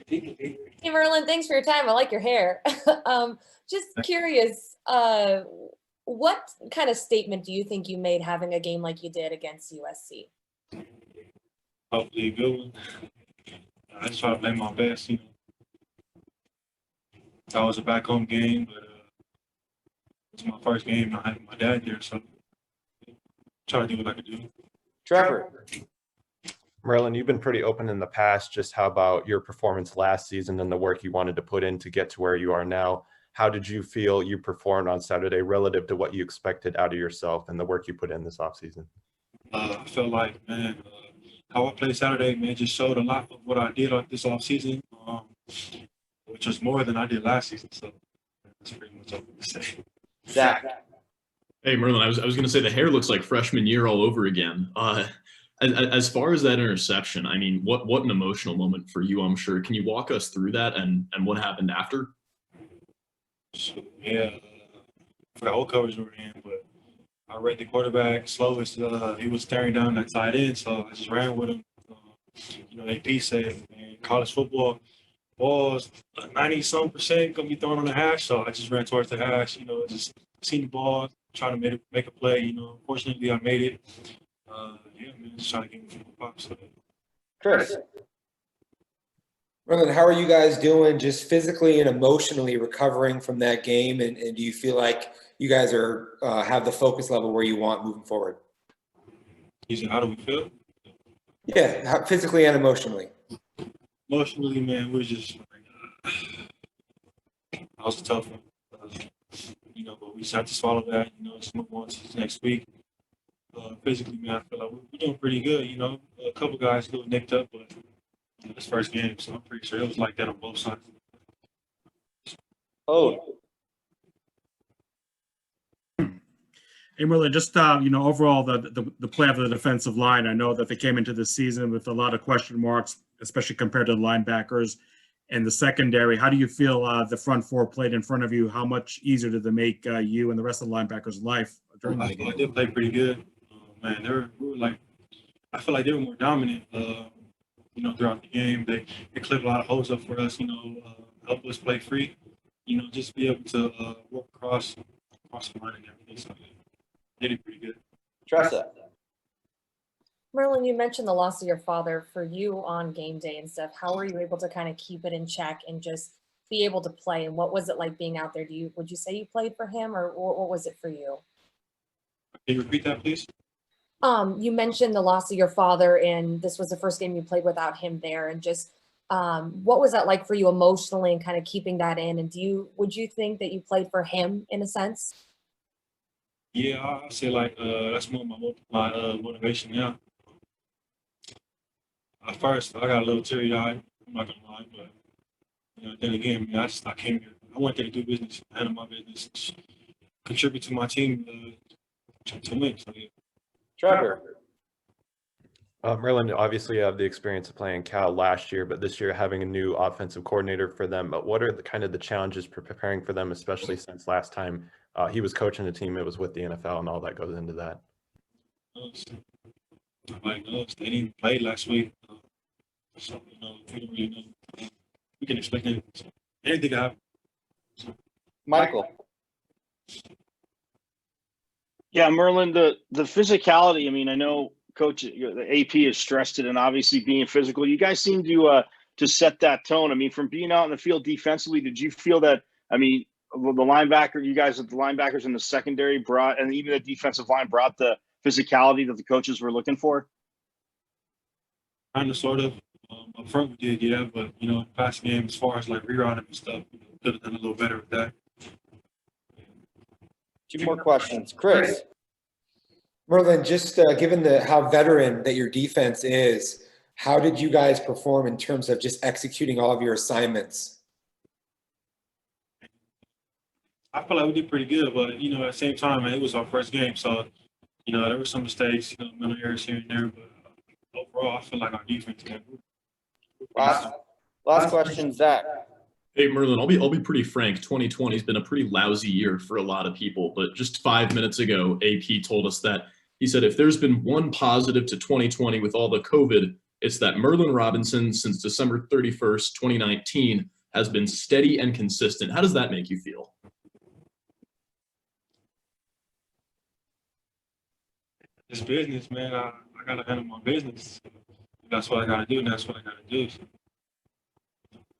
Hey, Merlin, thanks for your time. I like your hair. Just curious, what kind of statement do you think you made having a game like you did against USC? Hopefully a good one. I just try to play my best, That was a back home game, but it's my first game. I had my dad there, so try to do what I can do. Trevor. Merlin, you've been pretty open in the past. Just how about your performance last season and the work you wanted to put in to get to where you are now? How did you feel you performed on Saturday relative to what you expected out of yourself and the work you put in this offseason? I felt like, man, how I played Saturday, man, just showed a lot of what I did this offseason, which was more than I did last season. So that's pretty much all I'm going to say. Zach. Hey, Merlin, I was going to say the hair looks like freshman year all over again. As far as that interception, I mean, what an emotional moment for you, I'm sure. Can you walk us through that and what happened after? So, yeah, I forgot what coverage we were in, but I read the quarterback slowest. He was staring down that tight end, so I just ran with him. AP said, man, college football balls 90-some% gonna be thrown on the hash, so I just ran towards the hash. Just seen the ball, trying to make a play. Fortunately I made it. Yeah, man, just trying to get him a pop. So. Chris. Merlin, how are you guys doing just physically and emotionally recovering from that game? And do you feel like you guys are have the focus level where you want moving forward? You said, how do we feel? Yeah, physically and emotionally. Emotionally, man, we just that was a tough one. But we just have to swallow that. Just move on to the next week. Physically, man, I feel like we're doing pretty good. A couple guys a little nicked up, but this first game, so I'm pretty sure it was like that on both sides. Oh. Hey, Merlin, just overall the play of the defensive line. I know that they came into the season with a lot of question marks, especially compared to the linebackers and the secondary. How do you feel the front four played in front of you? How much easier did they make you and the rest of the linebackers' life during the game? They played pretty good. Man, I feel like they were more dominant. Throughout the game, they clipped a lot of holes up for us. Help us play free. Just be able to work across the line and everything. So they did pretty good. Tressa. Merlin, you mentioned the loss of your father. For you on game day and stuff, how were you able to kind of keep it in check and just be able to play? And what was it like being out there? Would you say you played for him, or what was it for you? Can you repeat that, please? You mentioned the loss of your father, and this was the first game you played without him there. And just what was that like for you emotionally and kind of keeping that in? And would you think that you played for him in a sense? Yeah, I say like that's more my motivation. Yeah. At first, I got a little teary-eyed. I'm not gonna lie, but then again, I came here. I went there to do business, handle my business, contribute to my team to win. So, yeah. Trevor. Merlin, obviously you have the experience of playing Cal last year, but this year having a new offensive coordinator for them. But what are the challenges preparing for them, especially since last time he was coaching the team, it was with the NFL and all that goes into that? Nobody knows. They didn't play last week. So, we don't really know. We can expect anything. So, anything can happen. So. Michael. Yeah, Merlin, the physicality, I mean, I know Coach, the AP has stressed it, and obviously being physical. You guys seem to set that tone. I mean, from being out in the field defensively, did you feel that, the linebacker, you guys, the linebackers in the secondary brought, and even the defensive line brought the physicality that the coaches were looking for? Kind of, sort of. Up front we did, yeah, but, past game, as far as like rerouting and stuff, could have done a little better with that. Two more questions. Chris. Merlin, just given how veteran that your defense is, how did you guys perform in terms of just executing all of your assignments? I feel like we did pretty good, but, at the same time, man, it was our first game. So, there were some mistakes, mental errors here and there, but overall, I feel like our defense can move. Last question, Zach. Hey, Merlin, I'll be pretty frank. 2020 has been a pretty lousy year for a lot of people, but just 5 minutes ago, AP told us that he said if there's been one positive to 2020 with all the COVID It's that Merlin Robinson, since December 31st, 2019, has been steady and consistent. How does that make you feel? It's business, man. I gotta handle my business. That's what I gotta do, and that's what I gotta do. So